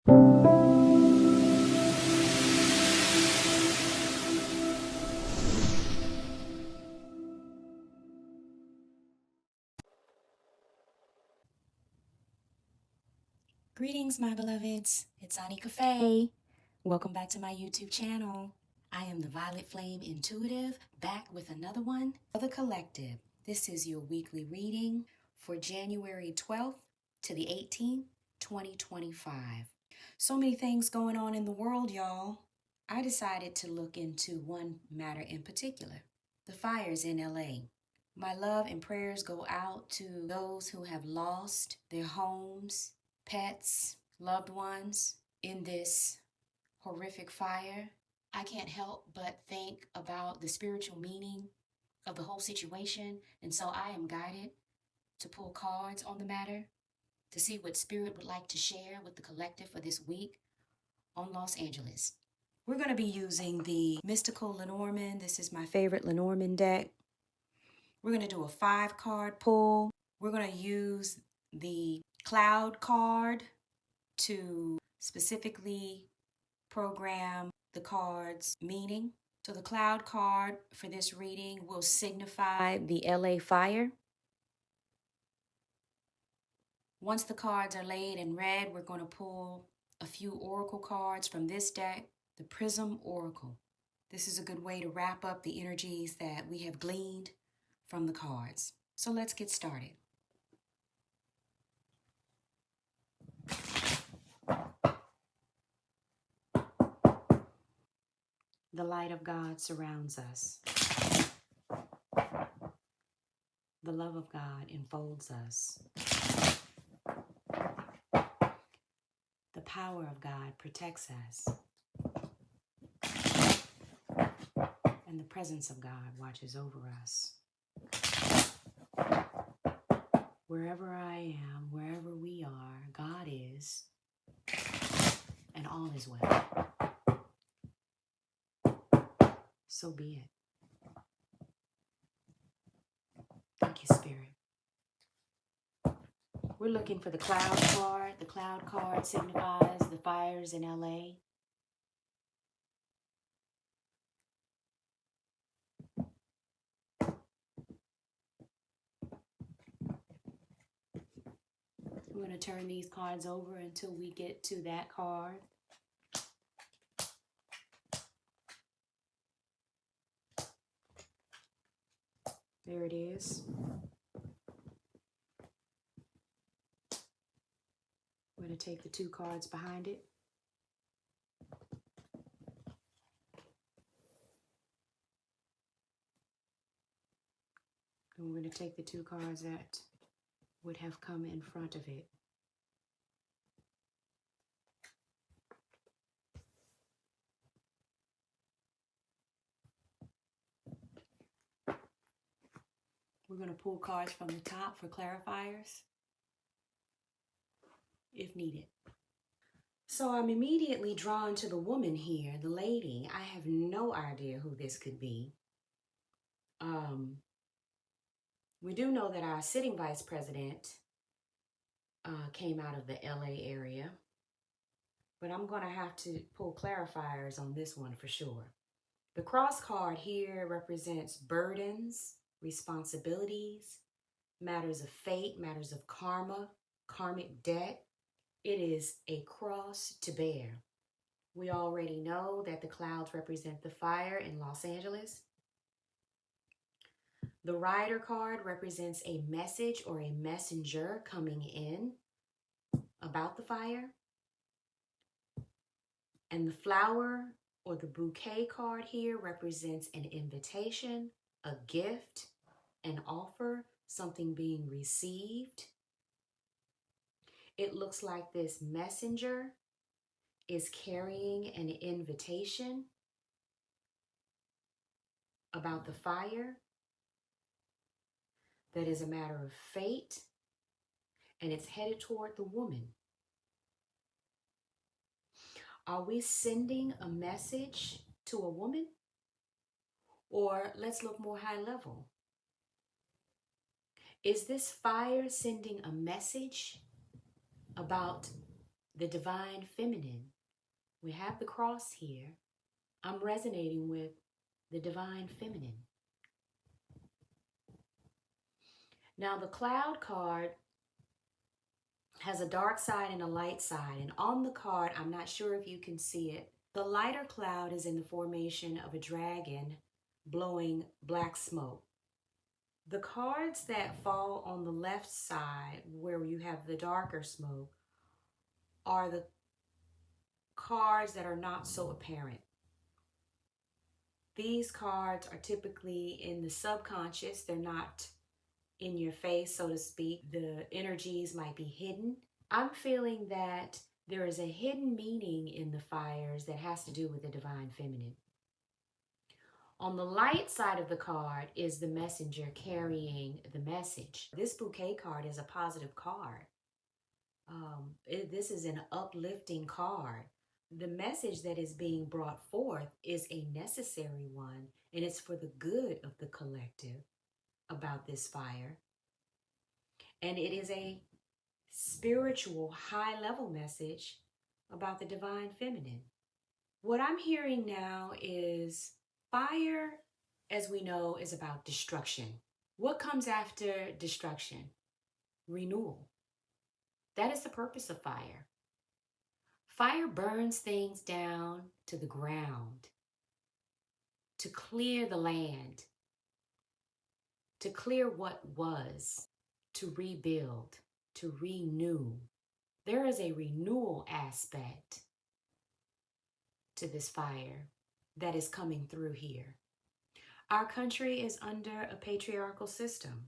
Greetings, my beloveds. It's Ani Cafe. Welcome back to my YouTube channel. I am the Violet Flame Intuitive, back with another one for the collective. This is your weekly reading for January 12th to the 18th, 2025. So many things going on in the world, y'all. I decided to look into one matter in particular, the fires in LA. My love and prayers go out to those who have lost their homes, pets, loved ones in this horrific fire. I can't help but think about the spiritual meaning of the whole situation, and so I am guided to pull cards on the matter to see what Spirit would like to share with the collective for this week on Los Angeles. We're going to be using the Mystical Lenormand. This is my favorite Lenormand deck. We're going to do a 5-card pull. We're going to use the Cloud card to specifically program the card's meaning. So the Cloud card for this reading will signify the LA fire. Once the cards are laid and read, we're going to pull a few oracle cards from this deck, the Prism Oracle. This is a good way to wrap up the energies that we have gleaned from the cards. So let's get started. The light of God surrounds us. The love of God enfolds us. The power of God protects us. And the presence of God watches over us. Wherever I am, wherever we are, God is, and all is well. So be it. Thank you, Spirit. We're looking for the Cloud card. The Cloud card signifies the fires in LA. We're going to turn these cards over until we get to that card. There it is. We're going to take the 2 cards behind it. And we're going to take the 2 cards that would have come in front of it. We're going to pull cards from the top for clarifiers, if needed. So I'm immediately drawn to the woman here, the lady. I have no idea who this could be. We do know that our sitting vice president came out of the LA area, but I'm going to have to pull clarifiers on this one for sure. The cross card here represents burdens, responsibilities, matters of fate, matters of karma, karmic debt. It is a cross to bear. We already know that the clouds represent the fire in Los Angeles. The Rider card represents a message or a messenger coming in about the fire. And the flower or the bouquet card here represents an invitation, a gift, an offer, something being received. It looks like this messenger is carrying an invitation about the fire that is a matter of fate, and it's headed toward the woman. Are we sending a message to a woman? Or let's look more high level. Is this fire sending a message about the divine feminine. We have the cross here. I'm resonating with the divine feminine. Now the cloud card has a dark side and a light side. And on the card, I'm not sure if you can see it, the lighter cloud is in the formation of a dragon blowing black smoke. The cards that fall on the left side, where you have the darker smoke, are the cards that are not so apparent. These cards are typically in the subconscious. They're not in your face, so to speak. The energies might be hidden. I'm feeling that there is a hidden meaning in the fires that has to do with the divine feminine. On the light side of the card is the messenger carrying the message. This bouquet card is a positive card. This is an uplifting card. The message that is being brought forth is a necessary one, and it's for the good of the collective about this fire. And it is a spiritual, high-level message about the divine feminine. What I'm hearing now is fire, as we know, is about destruction. What comes after destruction? Renewal. That is the purpose of fire. Fire burns things down to the ground, to clear the land, to clear what was, to rebuild, to renew. There is a renewal aspect to this fire that is coming through here. Our country is under a patriarchal system.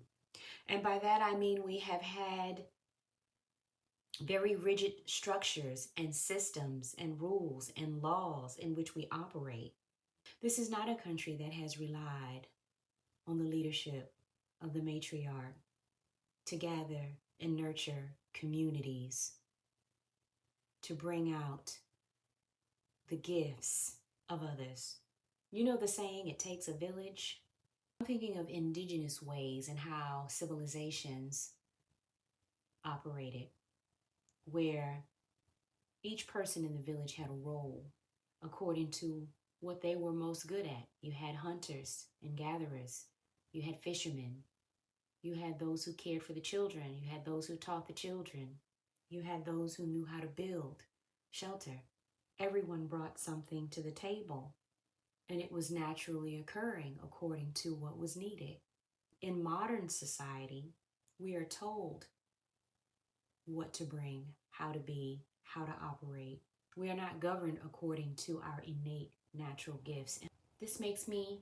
And by that I mean we have had very rigid structures and systems and rules and laws in which we operate. This is not a country that has relied on the leadership of the matriarch to gather and nurture communities, to bring out the gifts of others. You know the saying, it takes a village? I'm thinking of indigenous ways and how civilizations operated, where each person in the village had a role according to what they were most good at. You had hunters and gatherers. You had fishermen. You had those who cared for the children. You had those who taught the children. You had those who knew how to build shelter. Everyone brought something to the table, and it was naturally occurring according to what was needed. In modern society, we are told what to bring, how to be, how to operate. We are not governed according to our innate natural gifts. And this makes me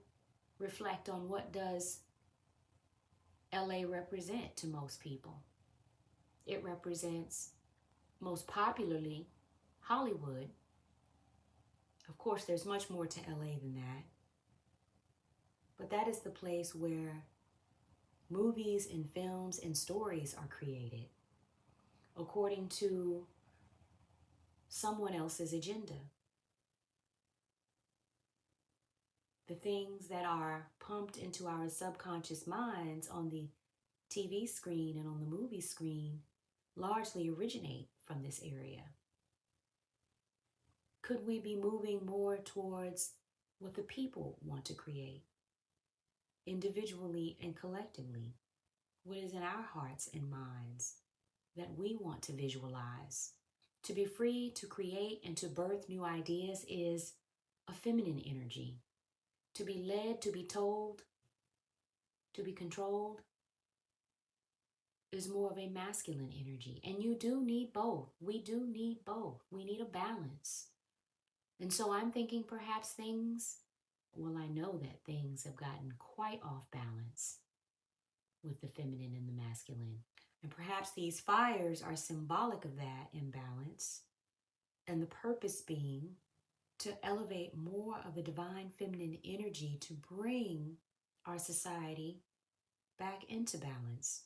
reflect on what does LA represent to most people. It represents, most popularly, Hollywood. Of course, there's much more to LA than that. But that is the place where movies and films and stories are created according to someone else's agenda. The things that are pumped into our subconscious minds on the TV screen and on the movie screen largely originate from this area. Could we be moving more towards what the people want to create, individually and collectively? What is in our hearts and minds that we want to visualize? To be free to create and to birth new ideas is a feminine energy. To be led, to be told, to be controlled is more of a masculine energy. And you do need both. We do need both. We need a balance. And so I'm thinking perhaps I know that things have gotten quite off balance with the feminine and the masculine. And perhaps these fires are symbolic of that imbalance, and the purpose being to elevate more of the divine feminine energy to bring our society back into balance.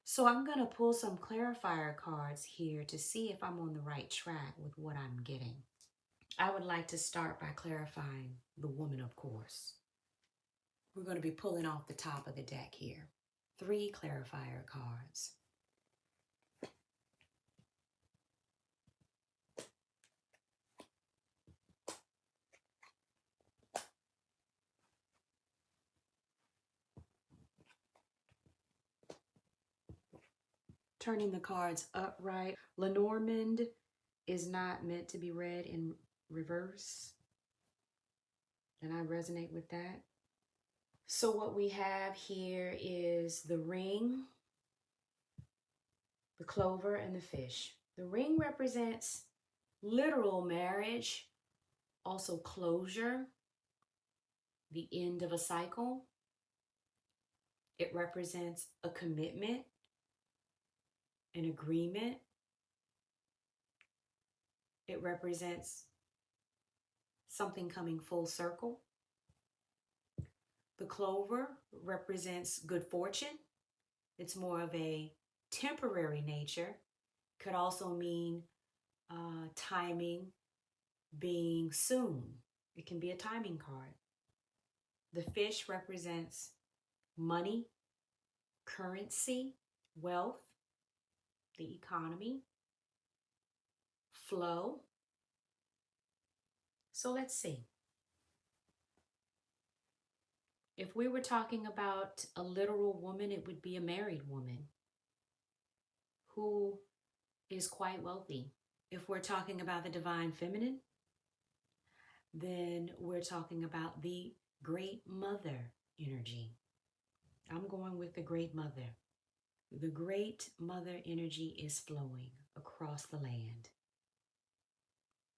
So I'm going to pull some clarifier cards here to see if I'm on the right track with what I'm getting. I would like to start by clarifying the woman, of course. We're going to be pulling off the top of the deck here. 3 clarifier cards. turning the cards upright. Lenormand is not meant to be read in reverse, and I resonate with that. So what we have here is the ring, the clover, and the fish. The ring represents literal marriage, also closure, the end of a cycle. It represents a commitment, an agreement. It represents something coming full circle. The clover represents good fortune. It's more of a temporary nature. Could also mean timing, being soon. It can be a timing card. The fish represents money, currency, wealth, the economy, flow. So let's see. If we were talking about a literal woman, it would be a married woman who is quite wealthy. If we're talking about the divine feminine, then we're talking about the great mother energy. I'm going with the great mother. The great mother energy is flowing across the land.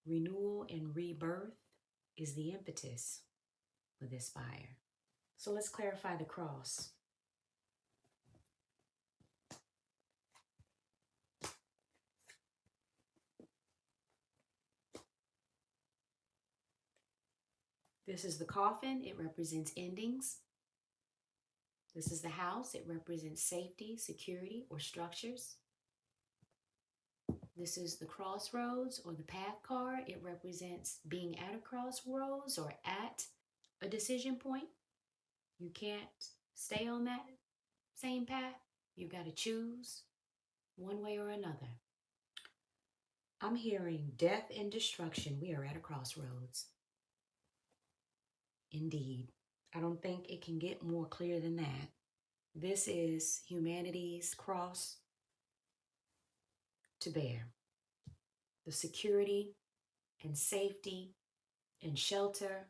Renewal and rebirth is the impetus for this fire. So let's clarify the cross. This is the coffin. It represents endings. This is the house. It represents safety, security, or structures. This is the crossroads or the path card. It represents being at a crossroads or at a decision point. You can't stay on that same path. You've got to choose one way or another. I'm hearing death and destruction. We are at a crossroads. Indeed. I don't think it can get more clear than that. This is humanity's cross to bear. The security and safety and shelter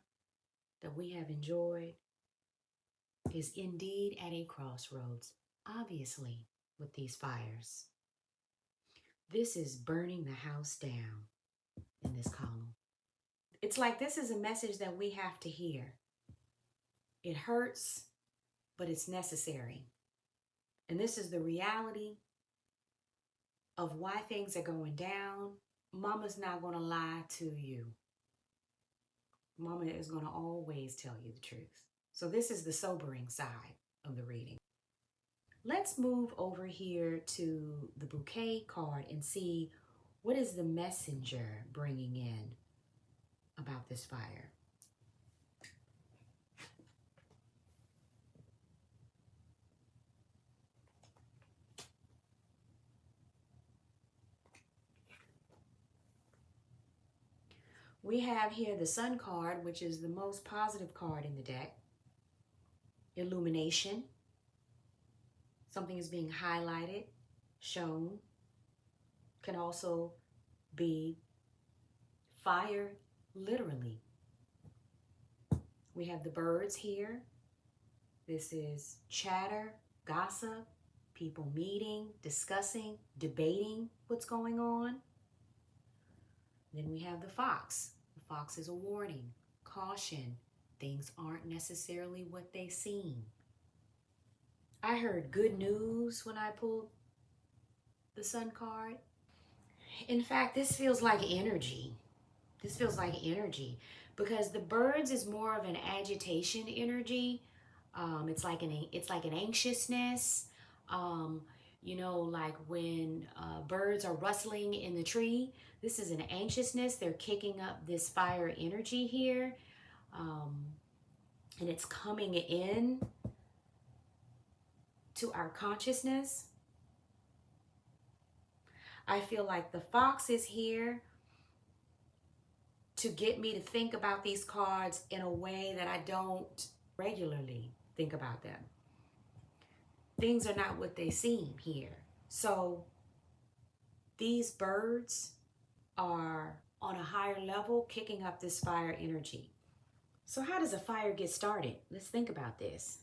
that we have enjoyed is indeed at a crossroads, obviously, with these fires. This is burning the house down in this column. It's like this is a message that we have to hear. It hurts, but it's necessary. And this is the reality of why things are going down. Mama's not going to lie to you. Mama is going to always tell you the truth. So this is the sobering side of the reading. Let's move over here to the bouquet card and see what is the messenger bringing in about this fire. We have here the Sun card, which is the most positive card in the deck. Illumination. Something is being highlighted, shown. Can also be fire, literally. We have the birds here. This is chatter, gossip, people meeting, discussing, debating what's going on. Then we have the fox. The fox is a warning, caution. Things aren't necessarily what they seem. I heard good news when I pulled the Sun card. In fact, this feels like energy. This feels like energy because the birds is more of an agitation energy. It's like an anxiousness. You know, like when birds are rustling in the tree. This is an anxiousness. They're kicking up this fire energy here. And it's coming in to our consciousness. I feel like the fox is here to get me to think about these cards in a way that I don't regularly think about them. Things are not what they seem here. So these birds are on a higher level, kicking up this fire energy. So how does a fire get started? Let's think about this.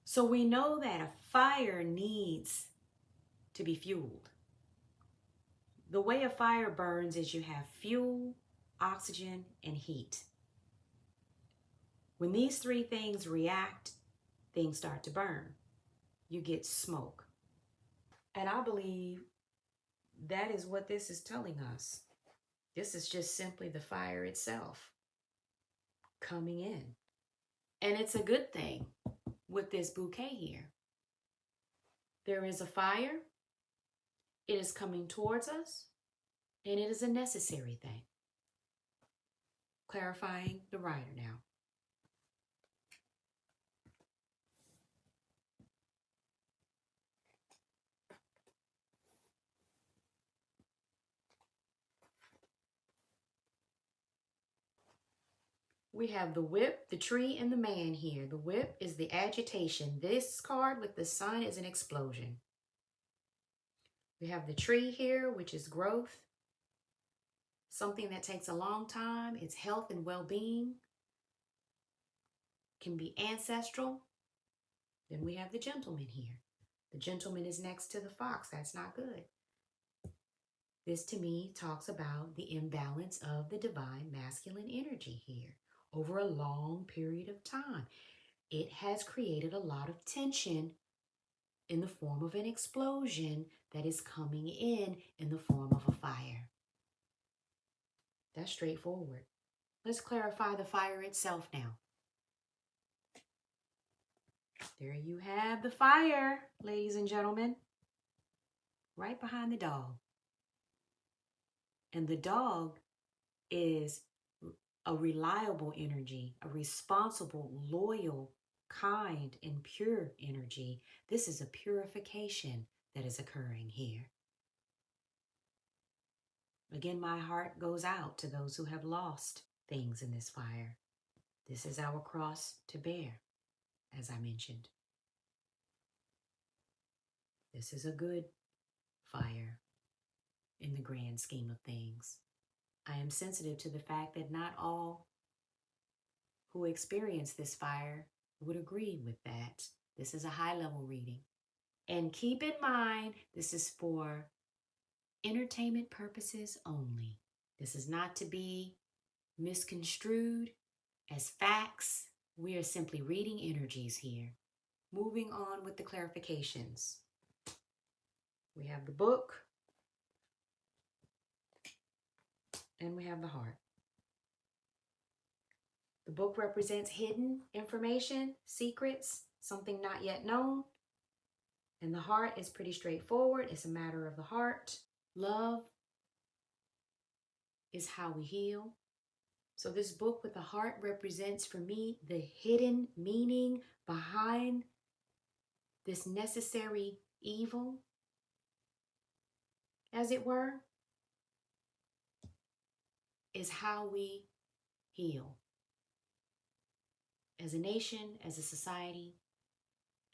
So we know that a fire needs to be fueled. The way a fire burns is you have fuel, oxygen, and heat. When these three things react, things start to burn. You get smoke. And I believe that is what this is telling us. This is just simply the fire itself coming in. And it's a good thing with this bouquet here. There is a fire. It is coming towards us, and it is a necessary thing. Clarifying the writer now. We have the whip, the tree, and the man here. The whip is the agitation. This card with the sun is an explosion. We have the tree here, which is growth. Something that takes a long time. It's health and well-being. Can be ancestral. Then we have the gentleman here. The gentleman is next to the fox. That's not good. This to me talks about the imbalance of the divine masculine energy here over a long period of time. It has created a lot of tension in the form of an explosion that is coming in the form of a fire. That's straightforward. Let's clarify the fire itself now. There you have the fire, ladies and gentlemen, right behind the dog. And the dog is a reliable energy, a responsible, loyal, kind, and pure energy. This is a purification that is occurring here. Again, my heart goes out to those who have lost things in this fire. This is our cross to bear, as I mentioned. This is a good fire in the grand scheme of things. I am sensitive to the fact that not all who experience this fire would agree with that. This is a high-level reading. And keep in mind, this is for entertainment purposes only. This is not to be misconstrued as facts. We are simply reading energies here. Moving on with the clarifications. We have the book. And we have the heart. The book represents hidden information, secrets, something not yet known. And the heart is pretty straightforward. It's a matter of the heart. Love is how we heal. So this book with the heart represents for me the hidden meaning behind this necessary evil, as it were, is how we heal. As a nation, as a society,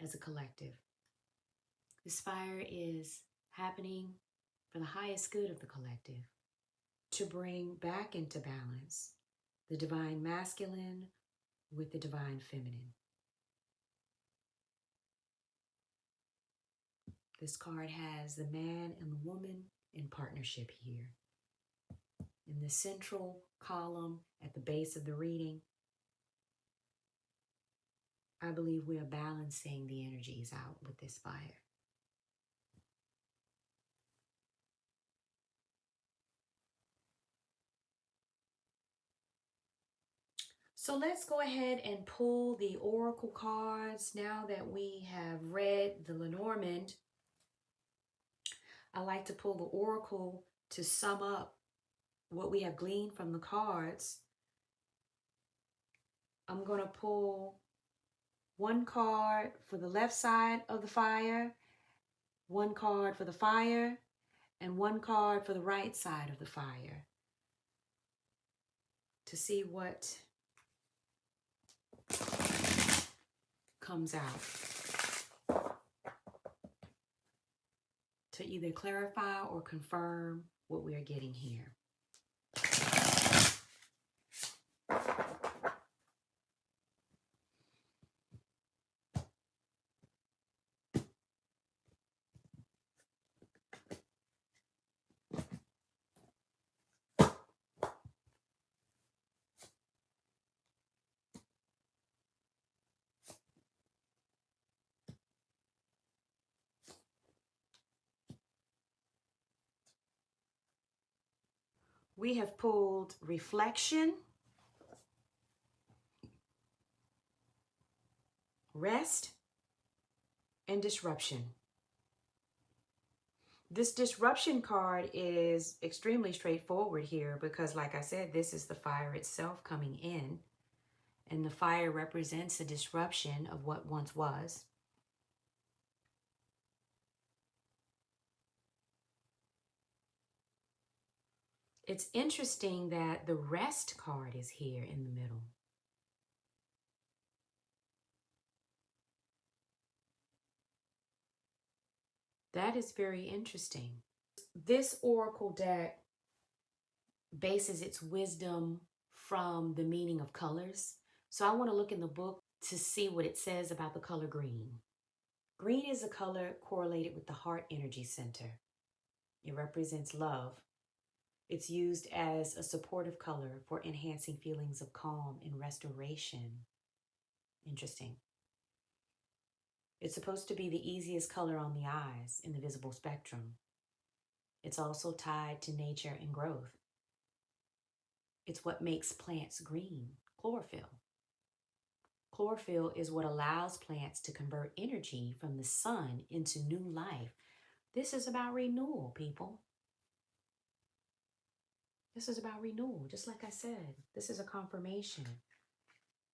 as a collective. This fire is happening for the highest good of the collective, to bring back into balance the divine masculine with the divine feminine. This card has the man and the woman in partnership here. In the central column at the base of the reading, I believe we are balancing the energies out with this fire. So let's go ahead and pull the oracle cards now that we have read the Lenormand. I like to pull the oracle to sum up what we have gleaned from the cards. I'm going to pull one card for the left side of the fire, one card for the fire, and one card for the right side of the fire to see what comes out. to either clarify or confirm what we are getting here. We have pulled reflection, rest, and disruption. This disruption card is extremely straightforward here because, like I said, this is the fire itself coming in, and the fire represents a disruption of what once was. It's interesting that the rest card is here in the middle. That is very interesting. This oracle deck bases its wisdom from the meaning of colors. So I want to look in the book to see what it says about the color green. Green is a color correlated with the heart energy center. It represents love. It's used as a supportive color for enhancing feelings of calm and restoration. Interesting. It's supposed to be the easiest color on the eyes in the visible spectrum. It's also tied to nature and growth. It's what makes plants green, chlorophyll. Chlorophyll is what allows plants to convert energy from the sun into new life. This is about renewal, people. This is about renewal, just like I said. This is a confirmation.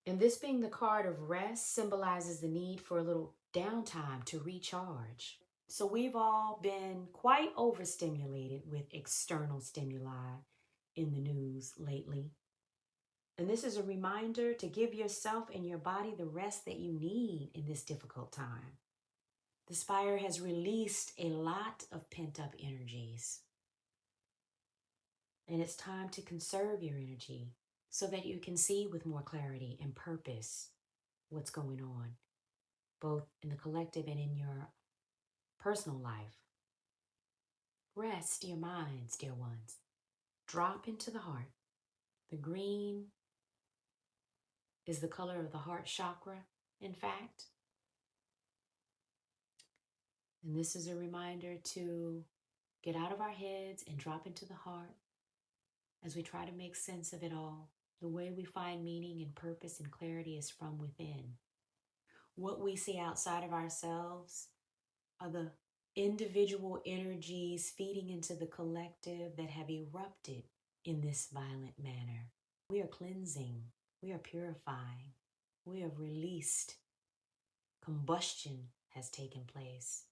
And this being the card of rest symbolizes the need for a little downtime to recharge. So we've all been quite overstimulated with external stimuli in the news lately. And this is a reminder to give yourself and your body the rest that you need in this difficult time. This fire has released a lot of pent-up energies. And it's time to conserve your energy so that you can see with more clarity and purpose what's going on, both in the collective and in your personal life. Rest your minds, dear ones. Drop into the heart. The green is the color of the heart chakra, in fact. And this is a reminder to get out of our heads and drop into the heart as we try to make sense of it all. The way we find meaning and purpose and clarity is from within. What we see outside of ourselves are the individual energies feeding into the collective that have erupted in this violent manner. We are cleansing. We are purifying. We have released. Combustion has taken place.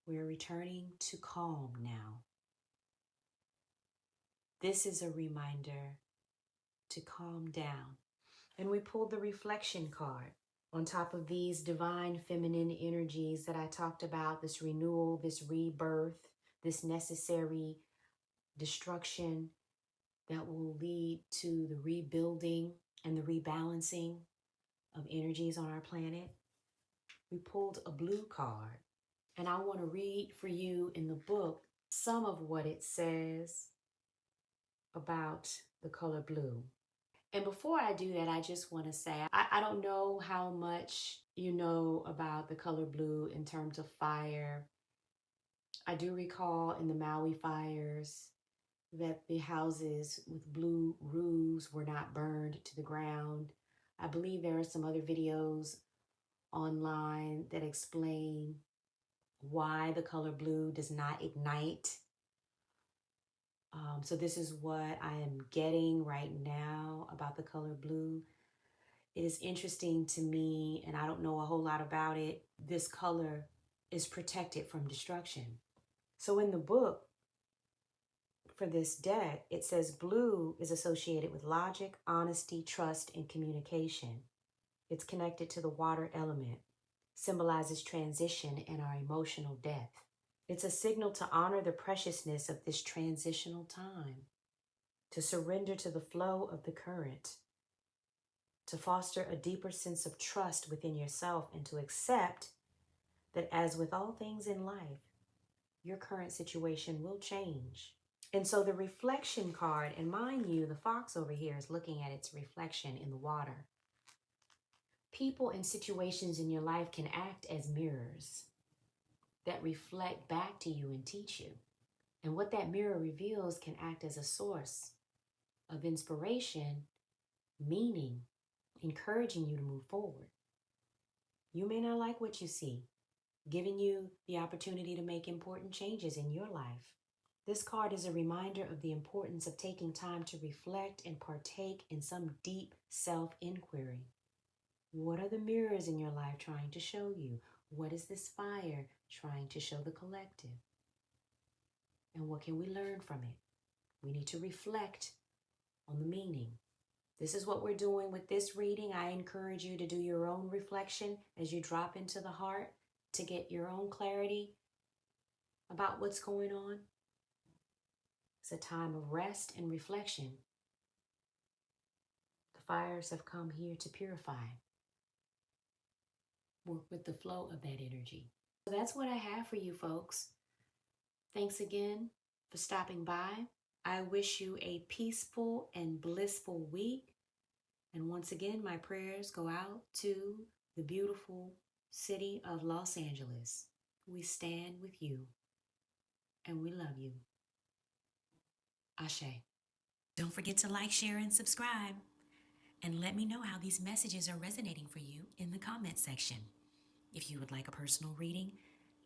We are returning to calm now. This is a reminder to calm down. And we pulled the reflection card on top of these divine feminine energies that I talked about, this renewal, this rebirth, this necessary destruction that will lead to the rebuilding and the rebalancing of energies on our planet. We pulled a blue card, and I want to read for you in the book some of what it says about the color blue. And before I do that, I just want to say, I don't know how much you know about the color blue in terms of fire. I do recall in the Maui fires that the houses with blue roofs were not burned to the ground. I believe there are some other videos online that explain why the color blue does not ignite. So this is what I am getting right now about the color blue. It is interesting to me, and I don't know a whole lot about it. This color is protected from destruction. So in the book for this deck, it says blue is associated with logic, honesty, trust, and communication. It's connected to the water element, symbolizes transition and our emotional depth. It's a signal to honor the preciousness of this transitional time, to surrender to the flow of the current, to foster a deeper sense of trust within yourself, and to accept that, as with all things in life, your current situation will change. And so the reflection card, and mind you, the fox over here is looking at its reflection in the water. People and situations in your life can act as mirrors that reflect back to you and teach you. And what that mirror reveals can act as a source of inspiration, meaning, encouraging you to move forward. You may not like what you see, giving you the opportunity to make important changes in your life. This card is a reminder of the importance of taking time to reflect and partake in some deep self-inquiry. What are the mirrors in your life trying to show you? What is this fire trying to show the collective? And what can we learn from it? We need to reflect on the meaning. This is what we're doing with this reading. I encourage you to do your own reflection as you drop into the heart to get your own clarity about what's going on. It's a time of rest and reflection. The fires have come here to purify. Work with the flow of that energy. So that's what I have for you folks. Thanks again for stopping by. I wish you a peaceful and blissful week. And once again, my prayers go out to the beautiful city of Los Angeles. We stand with you and we love you. Ashe. Don't forget to like, share, and subscribe. And let me know how these messages are resonating for you in the comment section. If you would like a personal reading,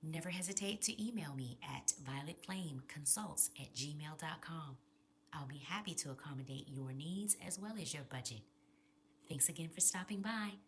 never hesitate to email me at violetflameconsults@gmail.com. I'll be happy to accommodate your needs as well as your budget. Thanks again for stopping by.